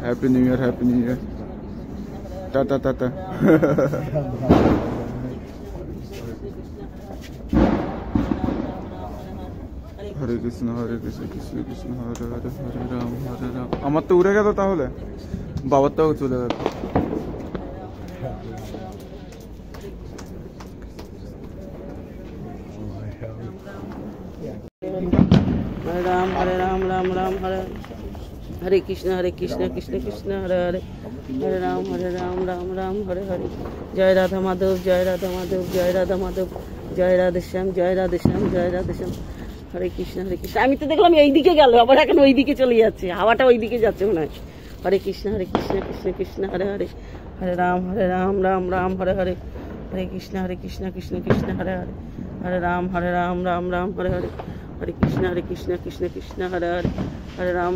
Happy new year, happy new year, tata tata. Hare Krishna Hare Krishna Krishna Krishna Hare Hare, Hare Ram Hare Ram. আমার তো উড়ে গেল, তাহলে বাবারটাও চলে গেল। হরে রাম হরে রাম রাম রাম হরে হরে কৃষ্ণ কৃষ্ণ কৃষ্ণ হরে হরে, হরে রাম রাম রাম হরে হরে। জয় রাধা মাধব, জয় রাধা মাধব, জয় রাধা মাধব, জয় রাধেশ্যাম, জয় রাধেশ্যাম, জয় রাধেশ্যাম। হরে কৃষ্ণ কৃষ্ণ। আমি তো দেখলাম এইদিকে গেল, আবার এখন ওইদিকে চলে যাচ্ছে, হাওয়াটা ওইদিকে যাচ্ছে মনে হয়। হরে কৃষ্ণ কৃষ্ণ কৃষ্ণ হরে হরে, হরে রাম রাম রাম হরে হরে, হরে কৃষ্ণ কৃষ্ণ কৃষ্ণ হরে হরে, হরে রাম রাম রাম হরে হরে, হরে কৃষ্ণ কৃষ্ণ কৃষ্ণ হরে হরে, হরে রাম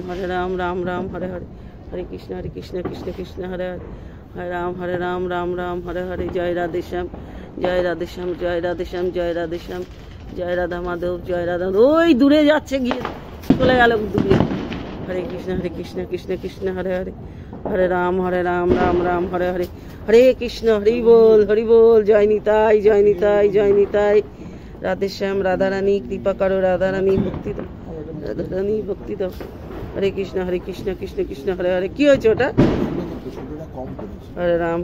রাম রাম হরে হরে, হরে কৃষ্ণ কৃষ্ণ হরে হরে, হরে রাম রাম হরে হরে। জয় রাধেশ্যাম, জয় রাধেশ্যাম, জয় রাধেশ্যাম, জয় রাধেশ্যাম, জয় রাধা মাধব, জয় রাধা। ওই দূরে যাচ্ছে, গিয়ে চলে গেল দূরে। হরে কৃষ্ণ কৃষ্ণ হরে হরে, হরে রাম রাম রাম হরে হরে, হরে কৃষ্ণ হরি বল, জয় নিতাই, জয় নিতাই, জয় নিতাই। রাধেশ্যাম, রাধারানী কৃপা করো, রাধারানী ভক্তি দাও, রাধারানী ভক্তি দাও। হরে কৃষ্ণ কৃষ্ণ কৃষ্ণ হরে হরে। কি হয়েছে ওটা? হরে রাম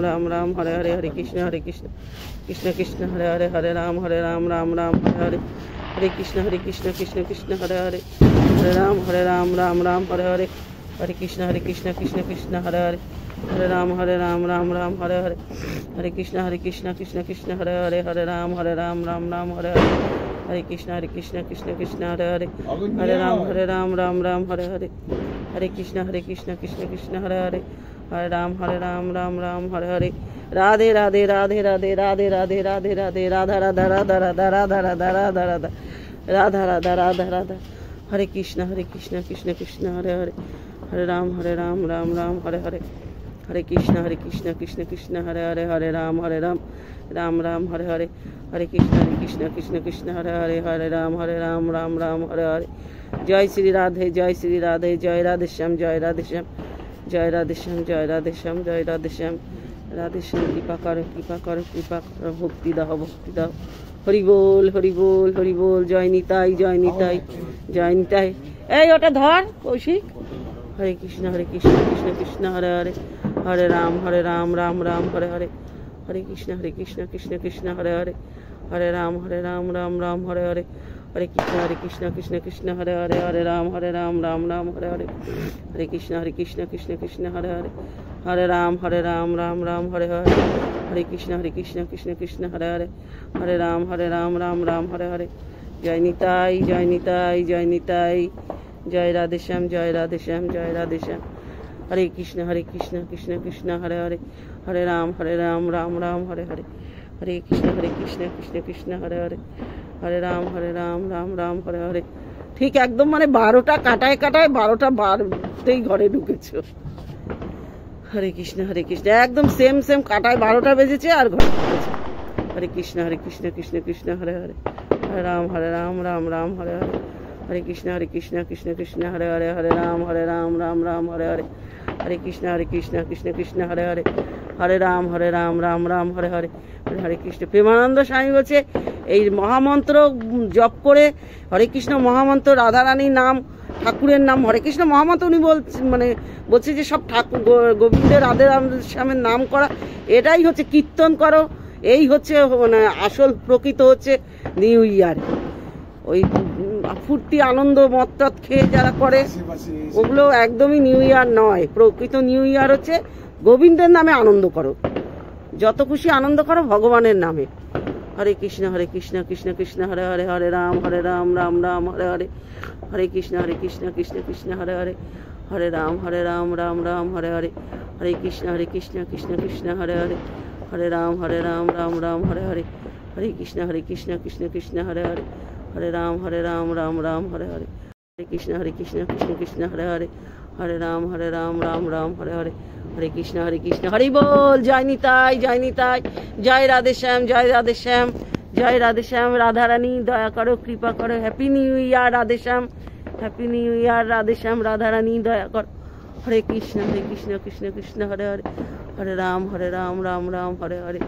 রাম রাম হরে হরে, হরে কৃষ্ণ কৃষ্ণ কৃষ্ণ হরে হরে, হরে রাম রাম রাম হরে হরে, হরে কৃষ্ণ কৃষ্ণ কৃষ্ণ হরে হরে, হরে রাম রাম রাম হরে হরে, হরে কৃষ্ণ কৃষ্ণ কৃষ্ণ হরে হরে, হরে রাম রাম রাম হরে হরে, হরে কৃষ্ণ কৃষ্ণ হরে হরে, হরে রাম রাম রাম হরে হরে, হরে কৃষ্ণ কৃষ্ণ কৃষ্ণ হরে হরে, হরে রাম রাম হরে হরে, হরে কৃষ্ণ কৃষ্ণ হরে হরে, হরে রাম রাম রাম হরে হরে। রাধে রাধে রাধে রাধে রাধে রাধে রাধে রাধে, রাধা রাধা রাধা রাধা রাধা রাধা রাধা রাধা, রাধা রাধা রাধা রাধা। হরে কৃষ্ণ কৃষ্ণ কৃষ্ণ হরে হরে, হরে রাম রাম রাম হরে হরে, হরে কৃষ্ণ কৃষ্ণ কৃষ্ণ হরে হরে, হরে রাম রাম রাম হরে হরে, হরে কৃষ্ণ কৃষ্ণ হরে হরে, হরে রাম রাম রাম হরে হরে। জয় শ্রী রাধে, জয় শ্রী রাধে, জয় রাধেশ্যাম, জয় রাধেশ্যাম, জয় রাধেশ্যাম, জয় রাধেশ্যাম, জয় রাধেশ্যাম। রাধেশ্যাম কৃপা করো, কৃপা করো, কৃপা করো, ভক্তি দাও, ভক্তি দাও। হরি বল, হরি বল, হরি বল। জয় নিতাই, জয় নিতাই, জয় নিতাই। এই ওটা ধর কৌশিক। হরে কৃষ্ণ কৃষ্ণ কৃষ্ণ হরে হরে, হরে রাম রাম রাম হরে হরে, হরে কৃষ্ণ কৃষ্ণ কৃষ্ণ হরে হরে, হরে রাম রাম রাম হরে হরে, হরে কৃষ্ণ কৃষ্ণ হরে হরে, হরে রাম রাম রাম হরে হরে, হরে কৃষ্ণ কৃষ্ণ কৃষ্ণ হরে হরে, হরে রাম রাম রাম হরে হরে, হরে কৃষ্ণ কৃষ্ণ হরে হরে, হরে রাম রাম রাম হরে হরে। জয় নিতাই, জয় নিতাই, জয় নিতাই, জয় রাধেশ্যাম, জয় রাধেশ্যাম, জয় রাধেশ্যাম। হরে কৃষ্ণ কৃষ্ণ কৃষ্ণ হরে হরে, হরে রাম রাম রাম হরে হরে, হরে কৃষ্ণ কৃষ্ণ হরে হরে, হরে রাম রাম রাম হরে হরে। ঠিক একদম মানে 12টা কাটায় কাটায় 12টা বারতেই ঘরে ঢুকেছো। হরে কৃষ্ণ একদম সেম সেম কাটায় 12টা বেজেছে আর ঘরে ঢুকেছে। হরে কৃষ্ণ কৃষ্ণ কৃষ্ণ হরে হরে, হরে রাম রাম রাম হরে হরে, হরে কৃষ্ণ কৃষ্ণ হরে হরে, হরে রাম রাম রাম হরে হরে, হরে কৃষ্ণ কৃষ্ণ কৃষ্ণ হরে হরে, হরে রাম রাম রাম হরে হরে, হরে কৃষ্ণ। প্রেমানন্দ স্বামী বলছে এই মহামন্ত্র জপ করে, হরে কৃষ্ণ মহামন্ত্র, রাধারানীর নাম, ঠাকুরের নাম, হরে কৃষ্ণ মহামন্ত্র উনি বলছে যে সব ঠাকুর গোবিন্দের রাধে শ্যামের নাম করা, এটাই হচ্ছে কীর্তন করো, এই হচ্ছে মানে আসল প্রকৃত হচ্ছে নিউ ইয়ার। ওই ফুর্তি আনন্দ মদ খেয়ে যারা করে ওগুলো একদমই নিউ ইয়ার নয়। প্রকৃত নিউ ইয়ার হচ্ছে গোবিন্দের নামে আনন্দ করো, যত খুশি আনন্দ করো ভগবানের নামে। হরে কৃষ্ণ কৃষ্ণ কৃষ্ণ হরে হরে, হরে রাম রাম রাম হরে হরে, হরে কৃষ্ণ কৃষ্ণ কৃষ্ণ হরে হরে, হরে রাম রাম রাম হরে হরে, হরে কৃষ্ণ কৃষ্ণ কৃষ্ণ হরে হরে, হরে রাম রাম রাম হরে হরে, হরে কৃষ্ণ কৃষ্ণ হরে হরে, হরে রাম রাম রাম হরে হরে, হরে কৃষ্ণ কৃষ্ণ হরে হরে, হরে রাম রাম রাম হরে হরে, হরে কৃষ্ণ হরি বল। জয় নিতাই, জয় নিতাই, জয় রাধেশ্যাম, জয় রাধেশ্যাম, জয় রাধেশ্যাম। রাধারানী দয়া করো, কৃপা করো। হ্যাপি নিউ ইয়ার রাধেশ্যাম, হ্যাপি নিউ ইয়ার রাধেশ্যাম। রাধারানী দয়া করো, হরে কৃষ্ণ কৃষ্ণ কৃষ্ণ হরে হরে হরে রাম রাম রাম হরে হরে